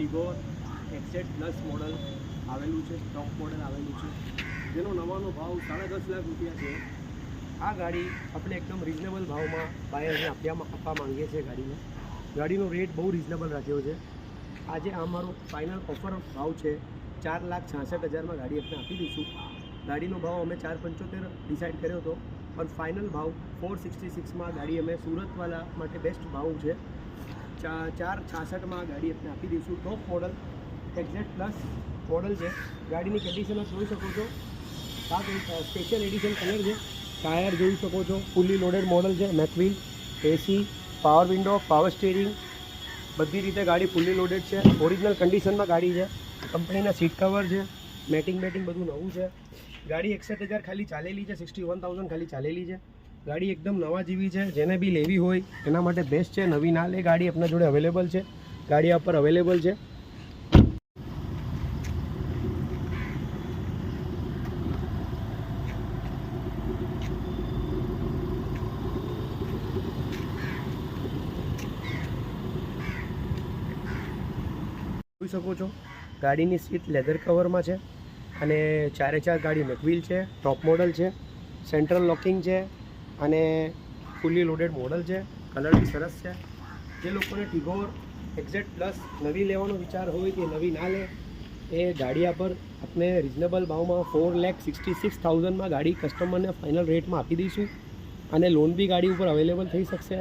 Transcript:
ટિગોર exact plus model આવેલું છે, top model આવેલું છે, જેનો નવાનો ભાવ 10.5 લાખ રૂપિયા છે। આ ગાડી આપણે એકદમ રિઝનેબલ ભાવમાં બાયરને આપવા માંગીએ છીએ। ગાડીનો રેટ બહુ રિઝનેબલ રાખ્યો છે। આજે આ મારો ફાઇનલ ઓફર ભાવ છે 4,66,000 ગાડી આપણે આપી દઈશું। ગાડીનો ભાવ અમે 4,75 ડિસાઇડ કર્યો હતો, પણ ફાઇનલ ભાવ 466 ગાડી અમે સુરતવાળા માટે બેસ્ટ ભાવ છે। 4,66 ગાડી આપણે આપી દઈશું। Top model exact plus model છે। ગાડીની કન્ડિશન જોઈ શકો છો, સ્પેશિયલ એડિશન કલર છે। ટાયર જોઈ શકો છો, ફૂલી લોડેડ મોડલ છે। મેકવિલ, એસી, પાવર વિન્ડો, પાવર સ્ટીરિંગ, બધી રીતે ગાડી ફૂલી લોડેડ છે। ઓરિજિનલ કન્ડિશનમાં ગાડી છે। કંપનીના સીટ કવર છે, મેટિંગ બધું નવું છે। ગાડી 61,000 ખાલી ચાલેલી છે, 61,000 ખાલી ચાલેલી છે। ગાડી એકદમ નવા જેવી છે। જેને બી લેવી હોય એના માટે બેસ્ટ છે। નવી ના લે, ગાડી આપણા જોડે અવેલેબલ છે, ગાડી આ પર અવેલેબલ છે। જોઈ શકો છો, ગાડીની સીટ લેધર કવરમાં છે અને 4x4 ગાડી મેકવિલ છે, ટોપ મોડલ છે, સેન્ટ્રલ લોકિંગ છે અને ફૂલી લોડેડ મોડલ છે। કલર બી સરસ છે। જે લોકોને ટિગોર એક્ઝેટ પ્લસ નવી લેવાનો વિચાર હોય કે નવી ના લે, એ ગાડી પર આપણે રિઝનેબલ ભાવમાં 4,66,000 ગાડી કસ્ટમરને ફાઇનલ રેટમાં આપી દઈશું અને લોન બી ગાડી ઉપર અવેલેબલ થઈ શકશે।